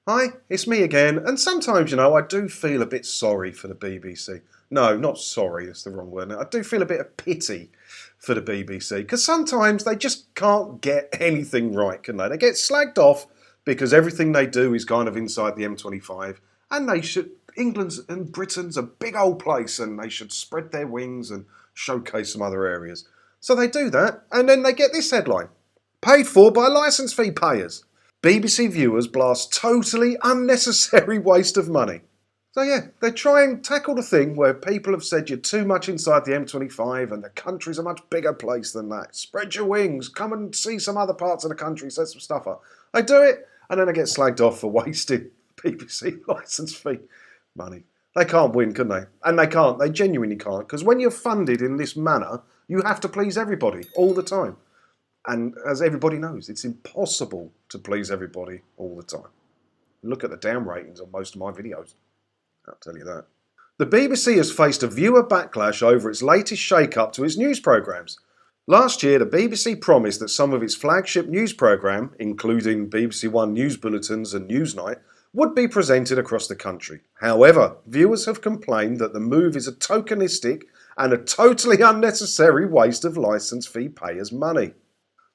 Hi, it's me again, and sometimes, I do feel a bit sorry for the BBC. No, not sorry, that's the wrong word. I do feel a bit of pity for the BBC, because sometimes they just can't get anything right, can they? They get slagged off because everything they do is kind of inside the M25, and England's and Britain's a big old place, and they should spread their wings and showcase some other areas. So they do that, and then they get this headline: paid for by licence fee payers. BBC viewers blast totally unnecessary waste of money. So yeah, they try and tackle the thing where people have said you're too much inside the M25 and the country's a much bigger place than that. Spread your wings, come and see some other parts of the country, set some stuff up. They do it, and then they get slagged off for wasting BBC licence fee money. They can't win, can they? And they genuinely can't, because when you're funded in this manner, you have to please everybody all the time. And as everybody knows, it's impossible to please everybody all the time. Look at the down ratings on most of my videos. I'll tell you that. The BBC has faced a viewer backlash over its latest shake-up to its news programmes. Last year, the BBC promised that some of its flagship news programme, including BBC One news bulletins and Newsnight, would be presented across the country. However, viewers have complained that the move is a tokenistic and a totally unnecessary waste of licence fee payers' money.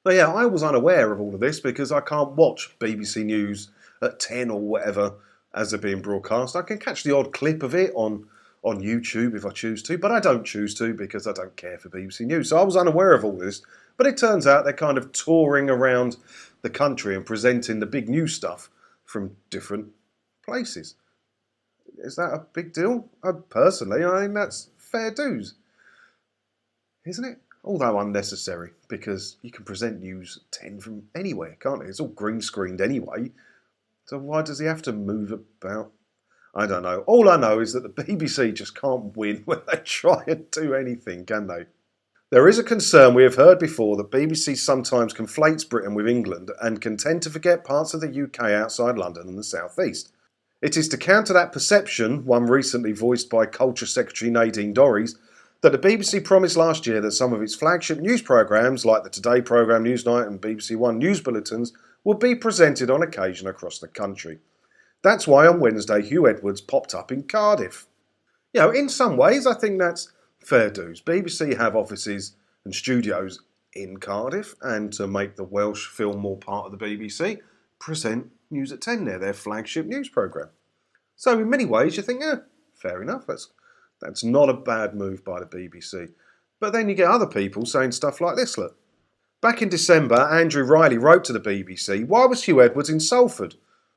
But yeah, I was unaware of all of this because I can't watch BBC News at 10 or whatever as they're being broadcast. I can catch the odd clip of it on YouTube if I choose to, but I don't choose to because I don't care for BBC News. So I was unaware of all this, but it turns out they're kind of touring around the country and presenting the big news stuff from different places. Is that a big deal? Personally, I think that's fair dues, isn't it? Although unnecessary, because you can present news at 10 from anywhere, can't it? It's all green screened anyway. So why does he have to move about? I don't know. All I know is that the BBC just can't win when they try and do anything, can they? There is a concern we have heard before that BBC sometimes conflates Britain with England and can tend to forget parts of the UK outside London and the South East. It is to counter that perception, one recently voiced by Culture Secretary Nadine Dorries, that the BBC promised last year that some of its flagship news programmes, like the Today programme Newsnight and BBC One news bulletins, would be presented on occasion across the country. That's why on Wednesday Hugh Edwards popped up in Cardiff. In some ways I think that's fair dues. BBC have offices and studios in Cardiff, and to make the Welsh feel more part of the BBC, present News at 10 there, their flagship news programme. So in many ways you think, fair enough, that's not a bad move by the BBC. But then you get other people saying stuff like this, look. Back in December, Andrew Riley wrote to the BBC, why was Hugh Edwards in Salford?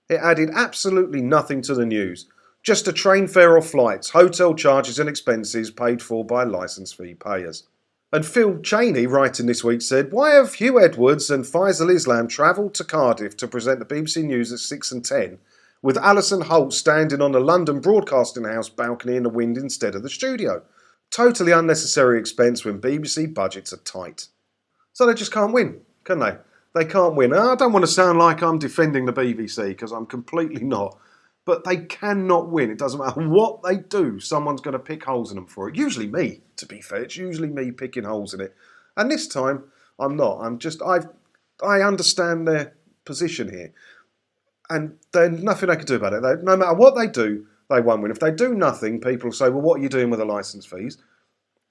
It added absolutely nothing to the news. Just a train fare or flights, hotel charges and expenses paid for by licence fee payers. And Phil Cheney, writing this week, said, why have Hugh Edwards and Faisal Islam travelled to Cardiff to present the BBC News at 6 and 10, with Alison Holt standing on the London Broadcasting House balcony in the wind instead of the studio? Totally unnecessary expense when BBC budgets are tight. So they just can't win, can they? They can't win. I don't want to sound like I'm defending the BBC, because I'm completely not. But they cannot win. It doesn't matter what they do, someone's going to pick holes in them for it. Usually me, to be fair. It's usually me picking holes in it. And this time, I'm not. I understand their position here. And there's nothing they can do about it. No matter what they do, they won't win. If they do nothing, people say, well, what are you doing with the licence fees?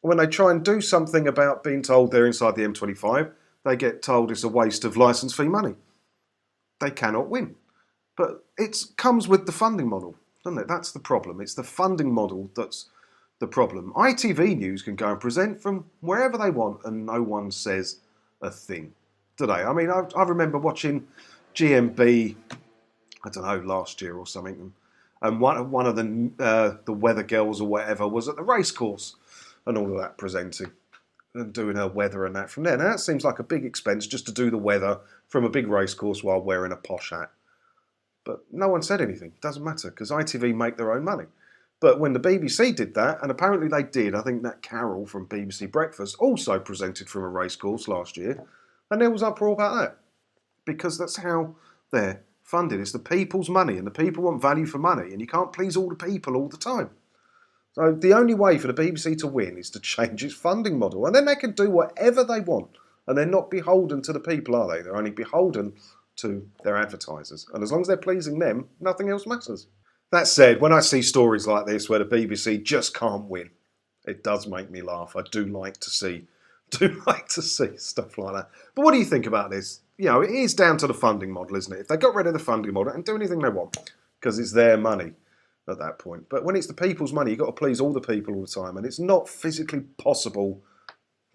When they try and do something about being told they're inside the M25, they get told it's a waste of licence fee money. They cannot win. But it comes with the funding model, doesn't it? That's the problem. It's the funding model that's the problem. ITV News can go and present from wherever they want and no one says a thing, do they? I mean, I remember watching GMB, I don't know, last year or something, and one of the weather girls or whatever was at the racecourse and all of that, presenting and doing her weather and that from there. Now that seems like a big expense just to do the weather from a big racecourse while wearing a posh hat. But no one said anything. It doesn't matter, because ITV make their own money. But when the BBC did that, and apparently they did, I think that Carol from BBC Breakfast also presented from a racecourse last year, and there was uproar about that. Because that's how they're funded. It's the people's money, and the people want value for money, and you can't please all the people all the time. So the only way for the BBC to win is to change its funding model, and then they can do whatever they want, and they're not beholden to the people, are they? They're only beholden to their advertisers. And as long as they're pleasing them, nothing else matters. That said, when I see stories like this where the BBC just can't win, it does make me laugh. I do like to see stuff like that. But what do you think about this? You know, it is down to the funding model, isn't it? If they got rid of the funding model and do anything they want, because it's their money at that point. But when it's the people's money, you've got to please all the people all the time, and it's not physically possible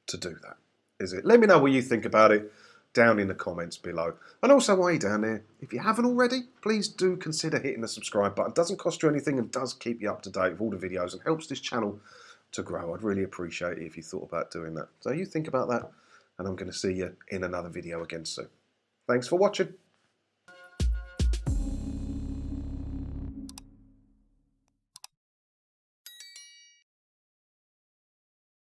to do that, is it? Let me know what you think about it down in the comments below. And also, while you're down there, if you haven't already, please do consider hitting the subscribe button. It doesn't cost you anything and does keep you up to date with all the videos and helps this channel to grow. I'd really appreciate it if you thought about doing that. So you think about that, and I'm going to see you in another video again soon. Thanks for watching.